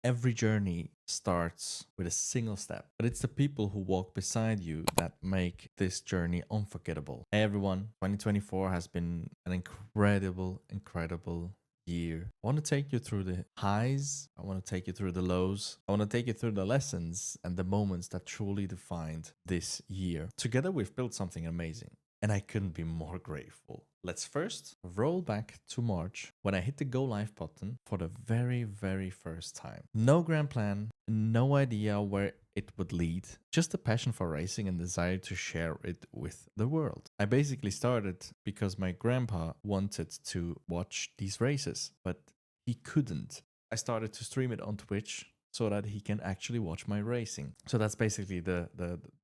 Every journey starts with a single step, but it's the people who walk beside you that make this journey unforgettable. Hey everyone, 2024 has been an incredible year. I want to take you through the highs, I want to take you through the lows, I want to take you through the lessons and the moments that truly defined this year. Together, we've built something amazing, and I couldn't be more grateful. Let's first roll back to March when I hit the go live button for the very first time. No grand plan, no idea where it would lead, just a passion for racing and desire to share it with the world. I basically started because my grandpa wanted to watch these races, but he couldn't. I started to stream it on Twitch so that he can actually watch my racing. So that's basically the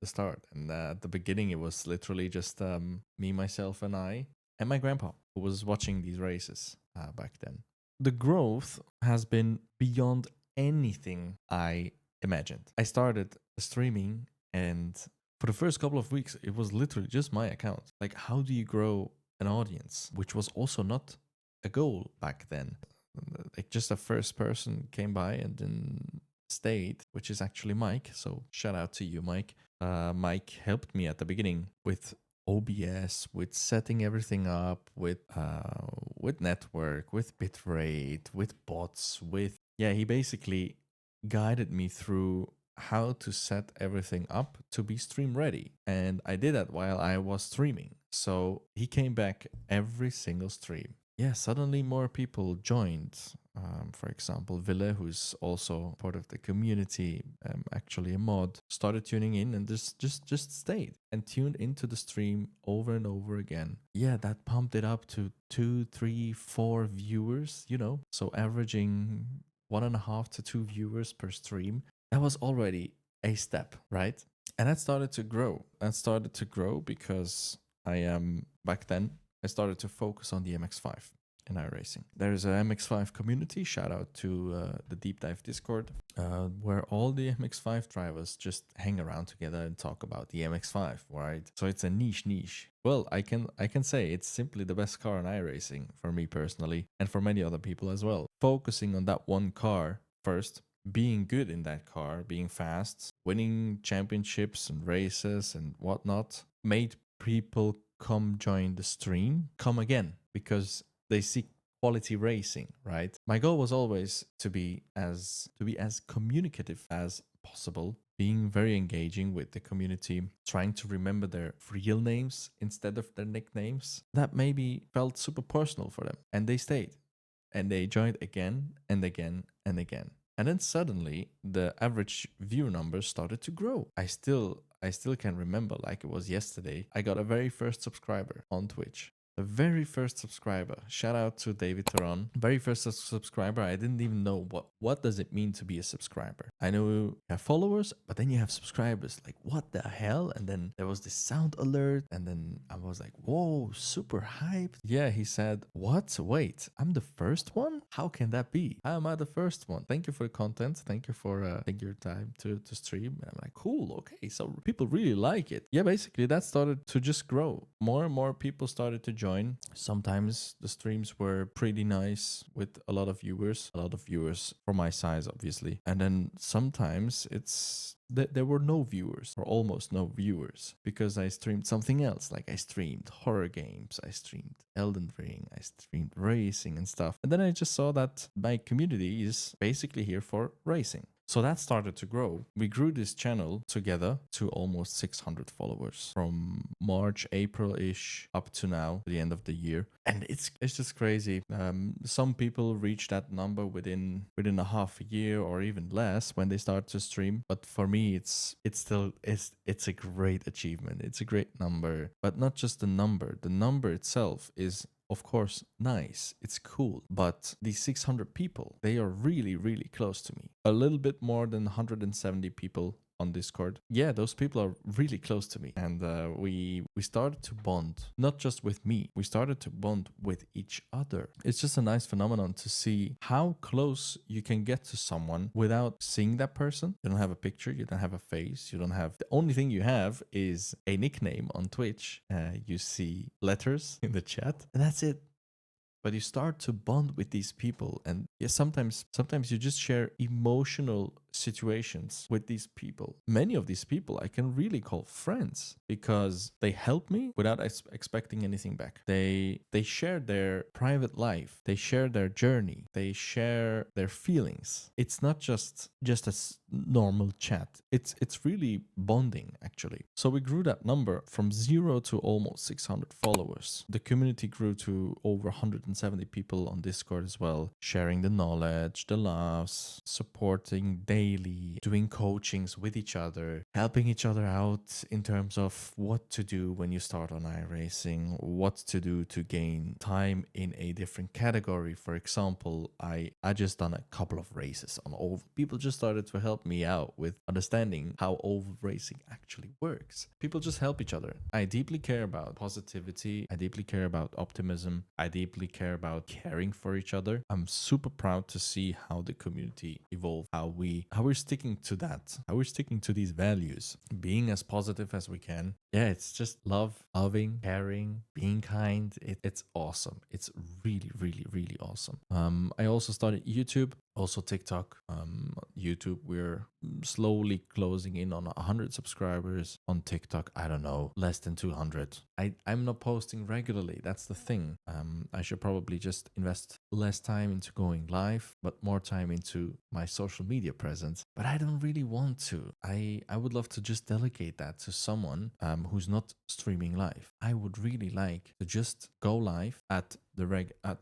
start. And at the beginning, it was literally just me, myself, and I, and my grandpa, who was watching these races back then. The growth has been beyond anything I imagined. I started streaming, and for the first couple of weeks, it was literally just my account. Like, how do you grow an audience? Which was also not a goal back then. Like, just a first person came by and then stayed, which is actually Mike. So shout out to you, Mike. Mike helped me at the beginning with OBS, with setting everything up, with network, with bitrate, with bots, with he basically guided me through how to set everything up to be stream ready. And I did that while I was streaming. So he came back every single stream. Yeah, suddenly more people joined. For example, Ville, who's also part of the community, actually a mod, started tuning in and just stayed and tuned into the stream over and over again. Yeah, that pumped it up to 2, 3, 4 viewers, so averaging 1.5 to 2 viewers per stream. That was already a step, right? And that started to grow. That started to grow because back then, I started to focus on the MX5 in iRacing. There's a MX5 community, shout out to the Deep Dive Discord, where all the MX5 drivers just hang around together and talk about the MX5, right? So it's a niche. Well, I can say it's simply the best car in iRacing for me personally, and for many other people as well. Focusing on that one car first, being good in that car, being fast, winning championships and races and whatnot, made people come join the stream, come again, because they see quality racing, right? My goal was always to be as communicative as possible, being very engaging with the community, trying to remember their real names instead of their nicknames. That maybe felt super personal for them, and they stayed, and they joined again and again and again. And then suddenly the average view numbers started to grow. I still can remember like it was yesterday. I got a very first subscriber on Twitch. The very first subscriber. Shout out to David Teron. Very first subscriber. I didn't even know what does it mean to be a subscriber. I know you have followers, but then you have subscribers. Like, what the hell? And then there was this sound alert, and then I was like, whoa, super hyped. Yeah, he said, what? Wait, I'm the first one? How can that be? How am I the first one? Thank you for the content. Thank you for taking your time to stream. And I'm like, cool, okay, so people really like it. Yeah, basically that started to just grow. More and more people started to join. Sometimes the streams were pretty nice with a lot of viewers for my size, obviously. And then sometimes it's there were no viewers or almost no viewers because I streamed something else. Like I streamed horror games, I streamed Elden Ring, I streamed racing and stuff. And then I just saw that my community is basically here for racing. So that started to grow. We grew this channel together to almost 600 followers from March, April-ish up to now, the end of the year. And it's just crazy. Some people reach that number within a half a year or even less when they start to stream. But for me, it's a great achievement. It's a great number. But not just the number. The number itself is, of course, nice. It's cool. But these 600 people, they are really close to me. A little bit more than 170 people on Discord. Yeah, those people are really close to me. And we started to bond, not just with me. We started to bond with each other. It's just a nice phenomenon to see how close you can get to someone without seeing that person. You don't have a picture, you don't have a face, you don't have... The only thing you have is a nickname on Twitch. You see letters in the chat, and that's it. but you start to bond with these people. And yeah, sometimes you just share emotional situations with these people. Many of these people I can really call friends because they help me without expecting anything back. They share their private life, they share their journey, they share their feelings. It's not just a normal chat. It's really bonding actually. So we grew that number from 0 to almost 600 followers. The community grew to over 170 people on Discord as well, sharing the knowledge, the laughs, supporting daily, doing coachings with each other, helping each other out in terms of what to do when you start on iRacing, what to do to gain time in a different category. For example, I just done a couple of races on oval. People just started to help me out with understanding how oval racing actually works. People just help each other. I deeply care about positivity. I deeply care about optimism. I deeply care about caring for each other. I'm super proud to see how the community evolve, how we're sticking to that, how we're sticking to these values, being as positive as we can. Yeah, it's just loving, caring, being kind. It's awesome. It's really, really, really awesome. I also started YouTube, also TikTok. YouTube, we're slowly closing in on 100 subscribers. On TikTok, I don't know, less than 200. I'm not posting regularly. That's the thing. I should probably just invest less time into going live, but more time into my social media presence. But I don't really want to. I would love to just delegate that to someone who's not streaming live. I would really like to just go live at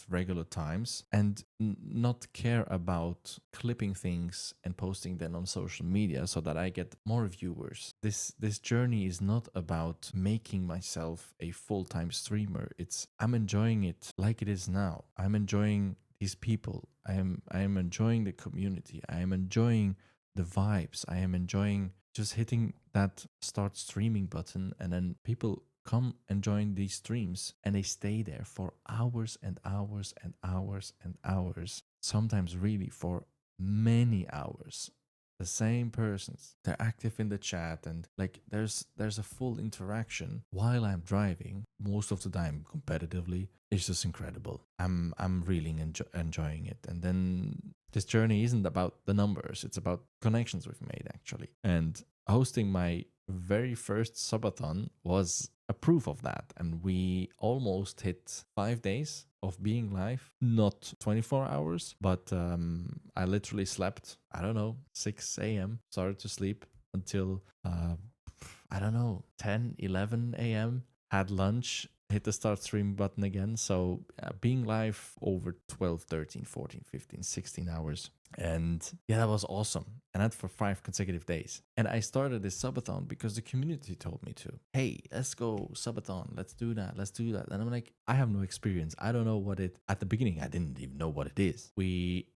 regular times and not care about clipping things and posting them on social media so that I get more viewers. This journey is not about making myself a full-time streamer. I'm enjoying it like it is now. I'm enjoying these people. I am enjoying the community. I am enjoying the vibes. I am enjoying just hitting that start streaming button, and then people come and join these streams and they stay there for hours and hours and hours and hours, sometimes really for many hours. The same persons, they're active in the chat, and like there's a full interaction while I'm driving, most of the time competitively. It's just incredible. I'm really enjoying it. And then this journey isn't about the numbers, it's about connections we've made actually. And hosting my very first subathon was a proof of that. And we almost hit 5 days of being live, not 24 hours, but I literally slept, I don't know, 6 a.m., started to sleep until, I don't know, 10, 11 a.m., had lunch, hit the start stream button again. So being live over 12, 13, 14, 15, 16 hours. And yeah, that was awesome. And that for 5 consecutive days. And I started this subathon because the community told me to. Hey, let's go subathon. Let's do that. Let's do that. And I'm like, I have no experience. I don't know what it, at the beginning, I didn't even know what it is. We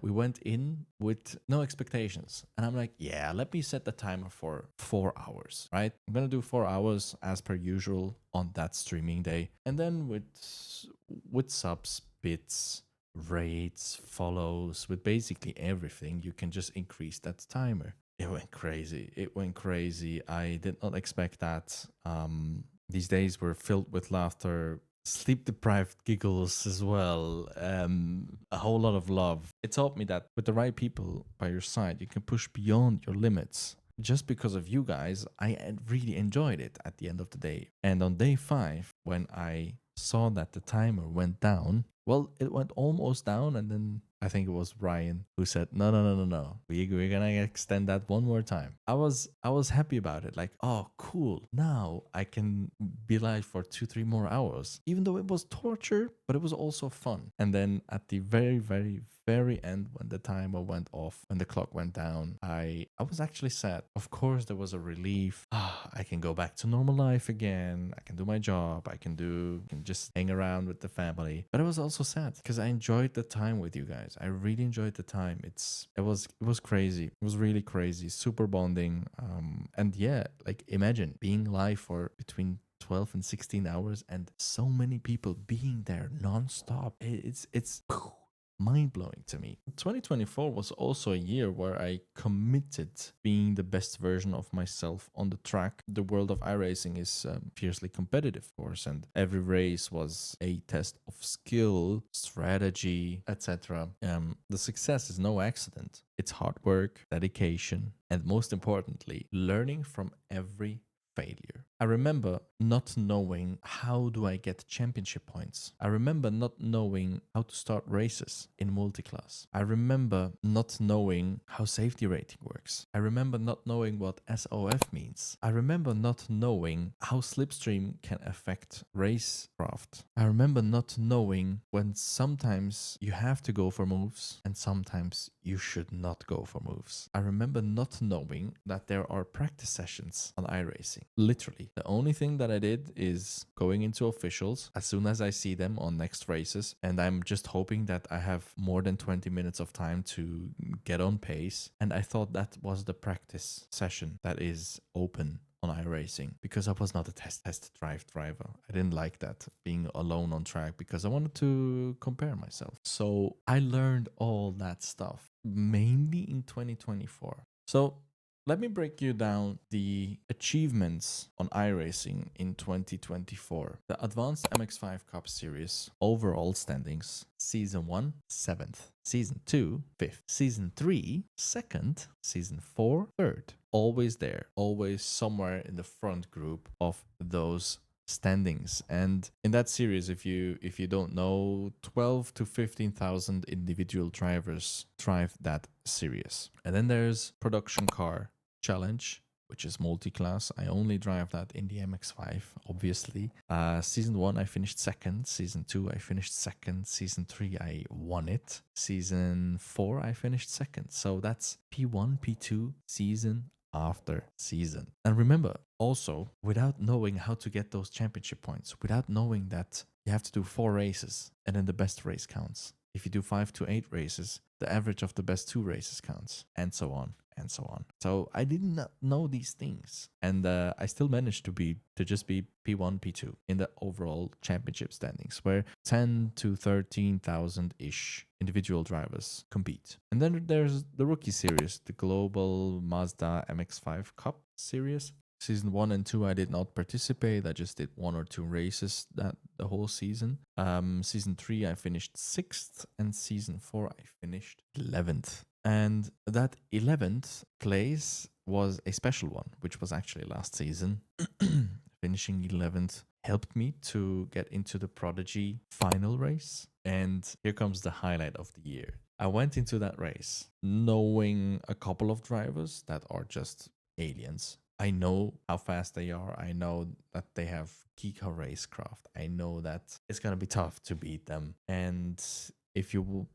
went in with no expectations. And I'm like, yeah, let me set the timer for 4 hours, right? I'm going to do 4 hours as per usual on that streaming day. And then with subs, bits, rates, follows, with basically everything, you can just increase that timer. It went crazy. It went crazy. I did not expect that. These days were filled with laughter, sleep deprived giggles as well, a whole lot of love. It taught me that with the right people by your side, you can push beyond your limits. Just because of you guys, I really enjoyed it at the end of the day. And on day 5, when I saw that the timer went down, well, it went almost down, and then I think it was Ryan who said, no. We're gonna extend that one more time. I was happy about it. Like, oh, cool. Now I can be live for 2-3 more hours. Even though it was torture, but it was also fun. And then at the very, very, very end, when the timer went off, when the clock went down, I was actually sad. Of course, there was a relief. I can go back to normal life again. I can do my job. I can just hang around with the family. But it was also sad because I enjoyed the time with you guys. I really enjoyed the time. It was crazy. It was really crazy. Super bonding. And yeah, like imagine being live for between 12 and 16 hours and so many people being there nonstop. It's mind-blowing to me. 2024 was also a year where I committed being the best version of myself on the track. The world of iRacing is fiercely competitive, of course, and every race was a test of skill, strategy, etc. The success is no accident. It's hard work, dedication, and most importantly, learning from every failure. I remember not knowing how do I get championship points. I remember not knowing how to start races in multiclass. I remember not knowing how safety rating works. I remember not knowing what SOF means. I remember not knowing how slipstream can affect racecraft. I remember not knowing when sometimes you have to go for moves and sometimes you should not go for moves. I remember not knowing that there are practice sessions on iRacing. Literally, the only thing that I did is going into officials as soon as I see them on next races, and I'm just hoping that I have more than 20 minutes of time to get on pace. And I thought that was the practice session that is open on iRacing, because I was not a test drive driver. I didn't like that, being alone on track, because I wanted to compare myself. So I learned all that stuff mainly in 2024. So let me break you down the achievements on iRacing in 2024. The Advanced MX5 Cup Series overall standings: Season 1, 7th. Season 2, 5th. Season 3, 2nd. Season 4, 3rd. Always there, always somewhere in the front group of those standings. And in that series, if you don't know, 12 to 15,000 individual drivers drive that series. And then there's Production Car Challenge, which is multi-class. I only drive that in the MX5, obviously. Season 1, I finished 2nd. Season 2, I finished 2nd. Season 3, I won it. Season 4, I finished 2nd. So that's P1, P2, season after season. And remember, also, without knowing how to get those championship points, without knowing that you have to do 4 races and then the best race counts. If you do 5 to 8 races, the average of the best 2 races counts, and so on and so on. So I did not know these things, and I still managed to just be P1, P2 in the overall championship standings, where 10 to 13,000 ish individual drivers compete. And then there's the rookie series, the Global Mazda MX5 Cup Series. Season 1 and 2, I did not participate. I just did 1 or 2 races that the whole season. Season 3, I finished 6th, and Season 4, I finished 11th. And that 11th place was a special one, which was actually last season. Finishing 11th helped me to get into the Prodigy Final Race. And here comes the highlight of the year. I went into that race knowing a couple of drivers that are just aliens. I know how fast they are. I know that they have Kika racecraft. I know that it's going to be tough to beat them. And if you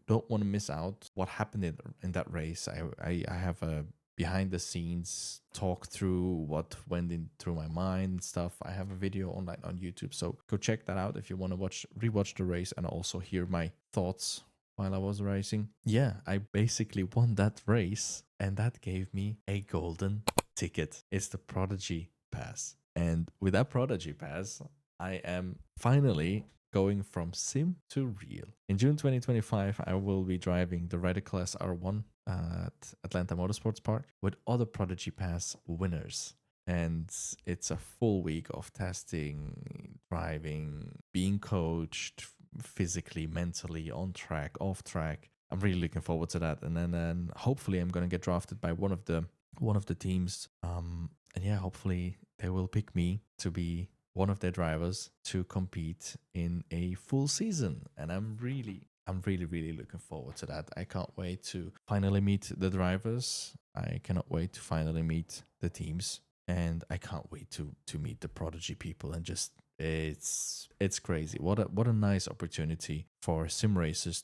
don't want to miss out what happened in that race, I have a behind the scenes talk through what went in through my mind and stuff. I have a video online on YouTube, so go check that out if you want to rewatch the race and also hear my thoughts while I was racing. Yeah, I basically won that race, and that gave me a golden ticket. It's the Prodigy Pass. And with that Prodigy Pass, I am finally going from sim to real. In June 2025, I will be driving the Radical SR1 at Atlanta Motorsports Park with other Prodigy Pass winners. And it's a full week of testing, driving, being coached physically, mentally, on track, off track. I'm really looking forward to that. And then hopefully I'm going to get drafted by one of the teams. And yeah, hopefully they will pick me to be one of their drivers to compete in a full season. And I'm really looking forward to that. I can't wait to finally meet the drivers. I cannot wait to finally meet the teams. And I can't wait to meet the Prodigy people, and just it's crazy. What a nice opportunity for sim racers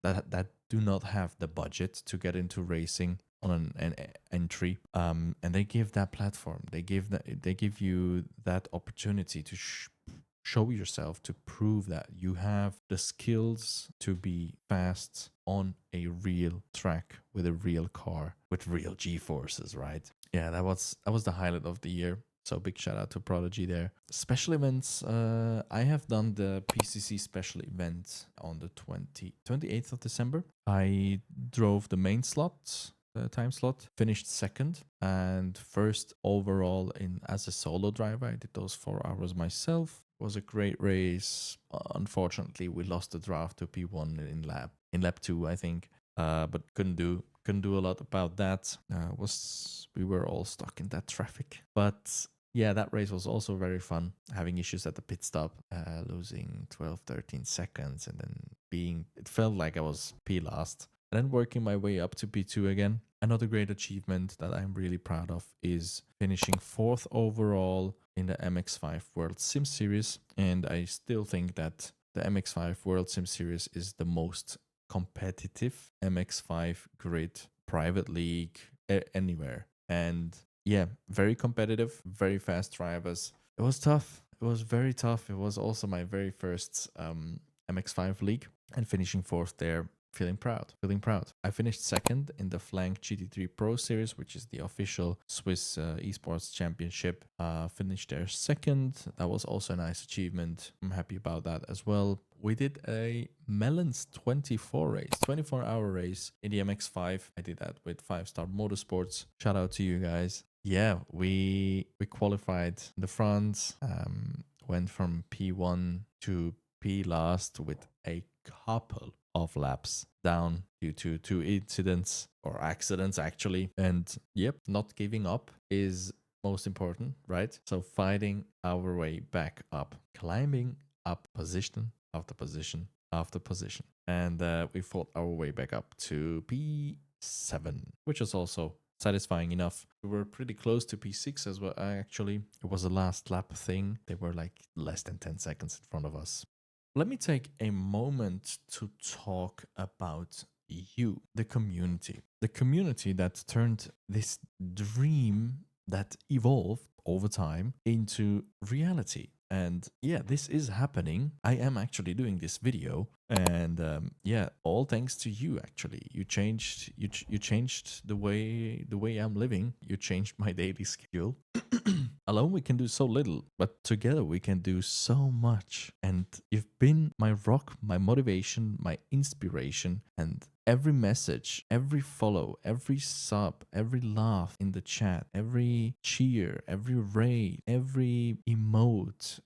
that do not have the budget to get into racing on an entry, and they give that platform. They give you that opportunity to show yourself, to prove that you have the skills to be fast on a real track with a real car with real G-forces, right? Yeah, that was the highlight of the year. So big shout out to Prodigy there. Special events. I have done the PCC special event on the 28th of December. I drove the main slot, time slot, finished second and first overall in as a solo driver. I did those 4 hours myself. It was a great race. Unfortunately, we lost the draft to P1 in lap 2, I think. But couldn't do a lot about that. We were all stuck in that traffic. But yeah, that race was also very fun. Having issues at the pit stop, losing 12, 13 seconds, and then it felt like I was P last. And then working my way up to P2 again. Another great achievement that I'm really proud of is finishing 4th overall in the MX5 World Sim Series. And I still think that the MX5 World Sim Series is the most competitive MX5 grid private league anywhere. And yeah, very competitive, very fast drivers. It was tough. It was very tough. It was also my very first MX5 league, and finishing 4th there, feeling proud. I finished 2nd in the Flank GT3 Pro Series, which is the official Swiss esports championship. Finished there 2nd. That was also a nice achievement. I'm happy about that as well. We did a Melons 24-hour race in the MX5. I did that with 5-Star Motorsports. Shout out to you guys. Yeah, we qualified in the front, went from P1 to P last with a couple of laps down due to 2 incidents or accidents actually. And yep, not giving up is most important, right? So fighting our way back up, climbing up position after position after position. And we fought our way back up to P7, which was also satisfying enough. We were pretty close to P6 as well, actually. It was a last lap thing. They were like less than 10 seconds in front of us. Let me take a moment to talk about you, the community. The community that turned this dream that evolved over time into reality. And yeah, this is happening. I am actually doing this video, and yeah, all thanks to you. Actually, you changed the way I'm living. You changed my daily schedule. Alone we can do so little, but together we can do so much. And you've been my rock, my motivation, my inspiration, and every message, every follow, every sub, every laugh in the chat, every cheer, every raid, every emote,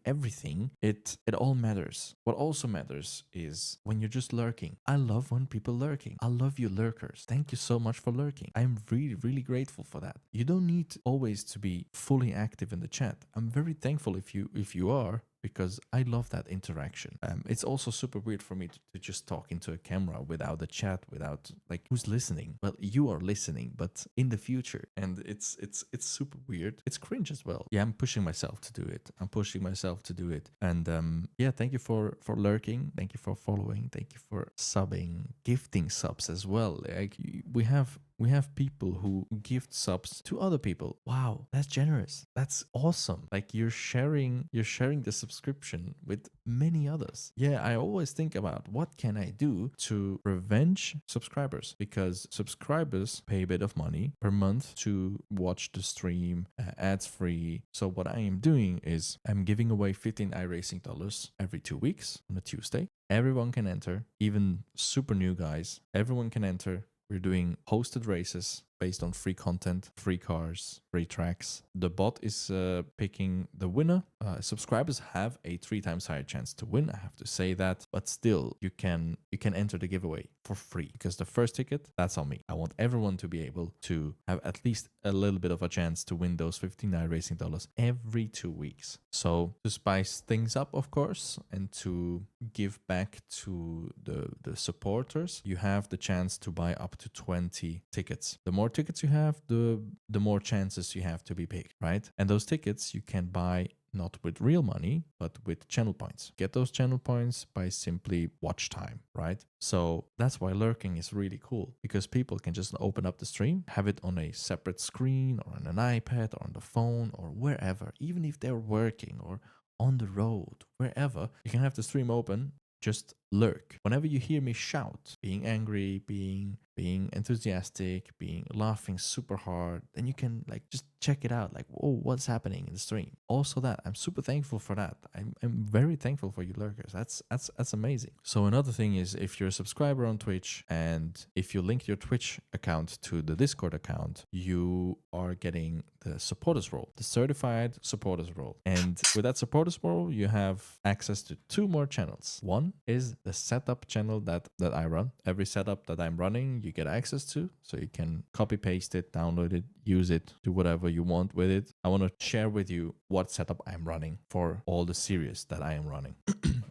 everything, it all matters. What also matters is when you're just lurking. I love when people lurking. I love you lurkers. Thank you so much for lurking. I'm really grateful for that. You don't need always to be fully active in the chat. I'm very thankful if you are, because I love that interaction. It's also super weird for me to just talk into a camera without a chat, without like who's listening. Well, you are listening, but in the future, and it's super weird. It's cringe as well. Yeah, I'm pushing myself to do it. And yeah, thank you for lurking. Thank you for following. Thank you for subbing, gifting subs as well. Like we have people who gift subs to other people. Wow, that's generous. That's awesome. Like you're sharing the subscription with many others. Yeah, I always think about what can I do to revenge subscribers, because subscribers pay a bit of money per month to watch the stream ads free. So what I am doing is I'm giving away 15 iRacing dollars every 2 weeks on a Tuesday. Everyone can enter, even super new guys. Everyone can enter. We're doing hosted races based on free content, free cars, free tracks. The bot is picking the winner. Subscribers have a 3 times higher chance to win, I have to say that. But still, you can enter the giveaway for free, because the first ticket, that's on me. I want everyone to be able to have at least a little bit of a chance to win those 15 iRacing dollars every 2 weeks. So to spice things up, of course, and to give back to the supporters, you have the chance to buy up to 20 tickets. The more tickets you have, the more chances you have to be picked, right? And those tickets you can buy not with real money, but with channel points. Get those channel points by simply watch time, right? So that's why lurking is really cool, because people can just open up the stream, have it on a separate screen or on an iPad or on the phone or wherever, even if they're working or on the road, wherever. You can have the stream open, just lurk. Whenever you hear me shout, being angry, being enthusiastic, being laughing super hard, then you can like just check it out. Like, oh, what's happening in the stream? Also, that I'm super thankful for that. I'm very thankful for you lurkers. That's amazing. So another thing is, if you're a subscriber on Twitch and if you link your Twitch account to the Discord account, you are getting the supporters role, the certified supporters role. And with that supporters role, you have access to 2 more channels. One is the setup channel that I run. Every setup that I'm running, you get access to, so you can copy paste it, download it, use it, do whatever you want with it. I want to share with you what setup I'm running for all the series that I am running.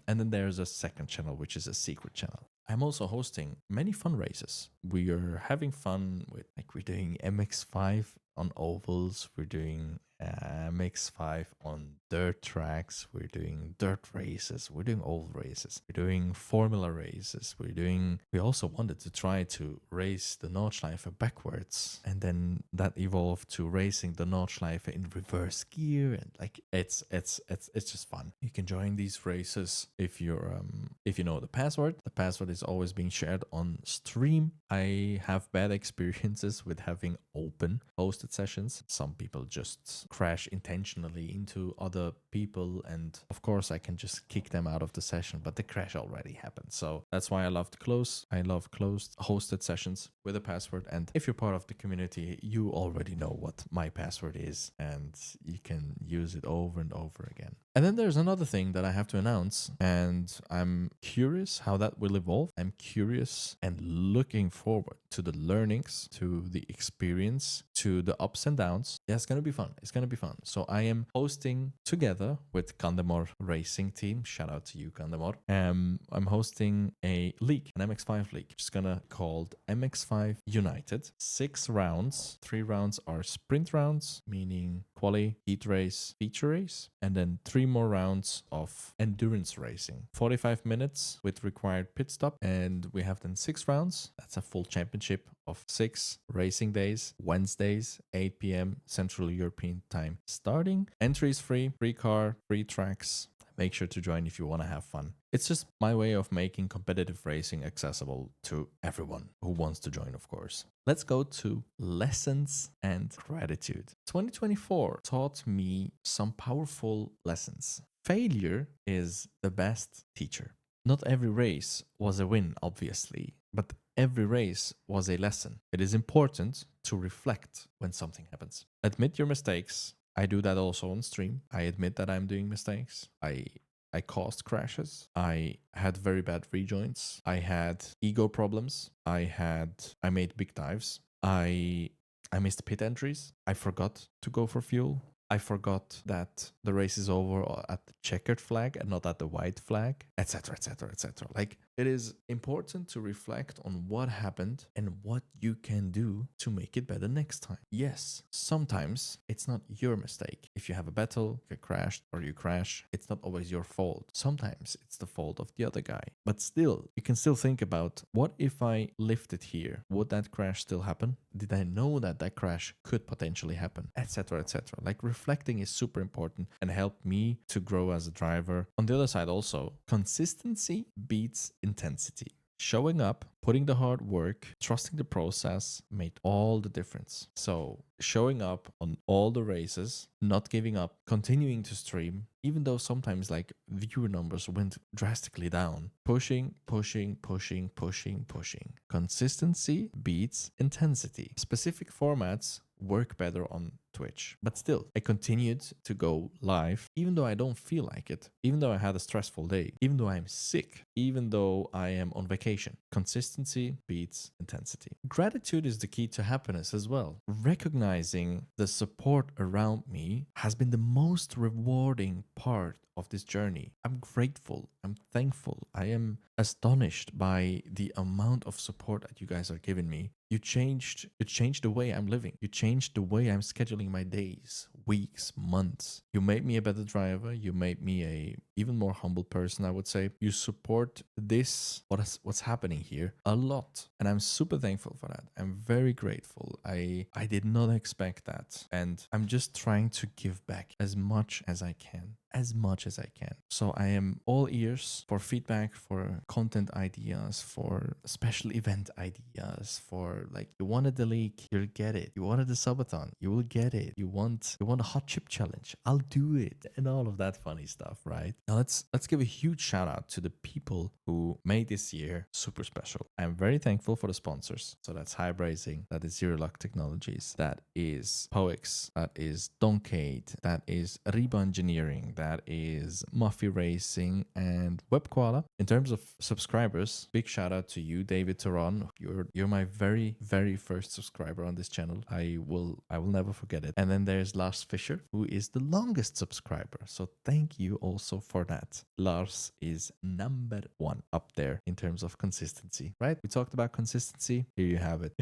And then there's a second channel, which is a secret channel. I'm also hosting many fun races. We are having fun with, like, we're doing MX5 on ovals, we're doing MX5 on dirt tracks, we're doing dirt races, we're doing oval races, we're doing formula races, we also wanted to try to race the Nordschleife backwards, and then that evolved to racing the Nordschleife in reverse gear, and like it's just fun. You can join these races if you're if you know the password. The password is always being shared on stream. I have bad experiences with having open hosted sessions. Some people just crash intentionally into other people, and of course I can just kick them out of the session, but the crash already happened. So that's why I love closed hosted sessions with a password. And if you're part of the community, you already know what my password is, and you can use it over and over again. And then there's another thing that I have to announce, and I'm curious how that will evolve. I'm curious and looking forward to the learnings, to the experience, to the ups and downs. Yeah, it's going to be fun. It's going to be fun. So I am hosting together with Kandemor Racing Team. Shout out to you, Kandemor. I'm hosting a league, an MX5 league, which is going to be called MX5 United. 6 rounds. 3 rounds are sprint rounds, meaning quali, heat race, feature race, and then 3 more rounds of endurance racing. 45 minutes with required pit stop, and we have then 6 rounds. That's a full championship of 6 racing days, Wednesdays, 8 p.m. Central European time starting. Entry is free car, free tracks. Make sure to join if you want to have fun. It's just my way of making competitive racing accessible to everyone who wants to join, of course. Let's go to lessons and gratitude. 2024 taught me some powerful lessons. Failure is the best teacher. Not every race was a win, obviously, but every race was a lesson. It is important to reflect when something happens. Admit your mistakes. I do that also on stream. I admit that I'm doing mistakes. I caused crashes. I had very bad rejoins. I had ego problems. I made big dives. I missed pit entries. I forgot to go for fuel. I forgot that the race is over at the checkered flag and not at the white flag, etc., etc., etc. Like, it is important to reflect on what happened and what you can do to make it better next time. Yes, sometimes it's not your mistake. If you have a battle, you crashed or you crash, it's not always your fault. Sometimes it's the fault of the other guy. But still, you can still think about, what if I lifted here? Would that crash still happen? Did I know that that crash could potentially happen? Etc., etc. Like, reflecting is super important and helped me to grow as a driver. On the other side also, consistency beats intensity. Showing up, putting the hard work, trusting the process made all the difference. So showing up on all the races, not giving up, continuing to stream, even though sometimes like viewer numbers went drastically down. Pushing. Consistency beats intensity. Specific formats work better on Twitch. But still, I continued to go live, even though I don't feel like it, even though I had a stressful day, even though I'm sick, even though I am on vacation. Consistency beats intensity. Gratitude is the key to happiness as well. Recognizing the support around me has been the most rewarding part of this journey. I'm grateful. I'm thankful. I am astonished by the amount of support that you guys are giving me. You changed the way I'm living. You changed the way I'm scheduling my days. weeks, months. You made me a better driver. You made me a even more humble person, I would say. You support this, what's happening here, a lot. And I'm super thankful for that. I'm very grateful. I did not expect that. And I'm just trying to give back as much as I can. As much as I can. So I am all ears for feedback, for content ideas, for special event ideas, for like you wanted the league, you'll get it. You wanted the subathon, you will get it. You want a hot chip challenge, I'll do it, and all of that funny stuff, right? Now let's give a huge shout out to the people who made this year super special. I'm very thankful for the sponsors. So that's iRacing, that is Zero Luck Technologies, that is Poix, that is Doncade, that is Reba Engineering, that is Muffy Racing, and Web Koala. In terms of subscribers, big shout out to you, David Turon. You're my very, very first subscriber on this channel. I will never forget it. And then there's Lars Fisher, who is the longest subscriber. So thank you also for that. Lars is number one up there in terms of consistency, right? We talked about consistency. Here you have it.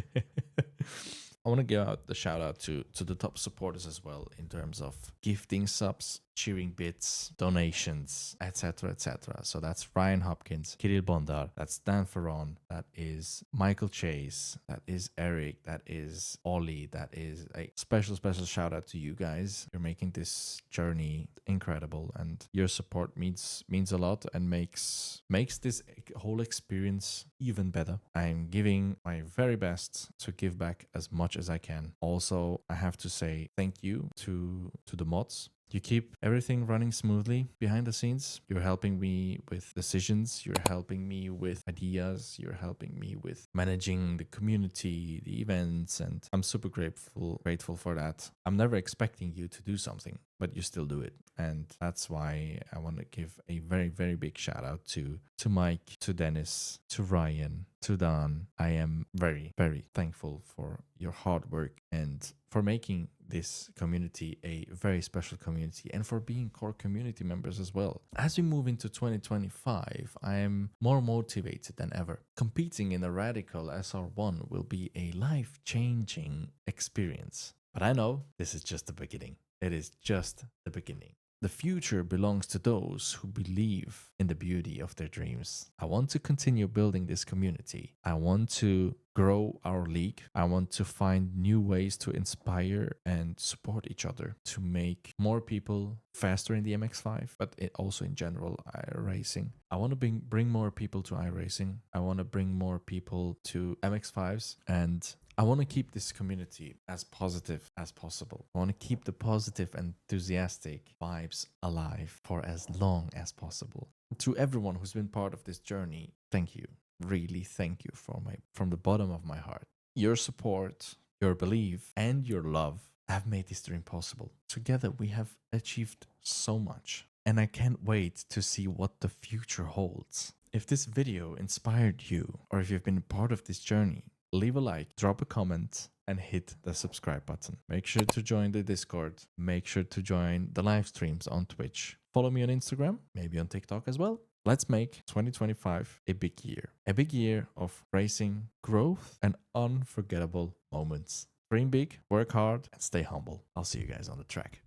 I want to give out the shout out to the top supporters as well in terms of gifting subs, cheering bits, donations, etc., etc. So that's Ryan Hopkins, Kirill Bondar, that's Dan Ferron, that is Michael Chase, that is Eric, that is Ollie, that is a special shout out to you guys. You're making this journey incredible, and your support means a lot and makes this whole experience even better. I'm giving my very best to give back as much as I can. Also, I have to say thank you to the mods. You keep everything running smoothly behind the scenes. You're helping me with decisions. You're helping me with ideas. You're helping me with managing the community, the events, and I'm super grateful for that. I'm never expecting you to do something, but you still do it. And that's why I want to give a very, very big shout out to Mike, to Dennis, to Ryan, to Dan. I am very, very thankful for your hard work and for making this community a very special community and for being core community members as well. As we move into 2025, I am more motivated than ever. Competing in a Radical SR1 will be a life-changing experience. But I know this is just the beginning. It is just the beginning. The future belongs to those who believe in the beauty of their dreams. I want to continue building this community. I want to grow our league. I want to find new ways to inspire and support each other to make more people faster in the MX5, but also in general iRacing. I want to bring more people to iRacing. I want to bring more people to MX5s, and I want to keep this community as positive as possible. I want to keep the positive, enthusiastic vibes alive for as long as possible. To everyone who's been part of this journey, thank you. Really thank you from the bottom of my heart. Your support, your belief, and your love have made this dream possible. Together, we have achieved so much, and I can't wait to see what the future holds. If this video inspired you, or if you've been part of this journey, leave a like, drop a comment, and hit the subscribe button. Make sure to join the Discord. Make sure to join the live streams on Twitch. Follow me on Instagram, maybe on TikTok as well. Let's make 2025 a big year of racing, growth, and unforgettable moments. Dream big, work hard, and stay humble. I'll see you guys on the track.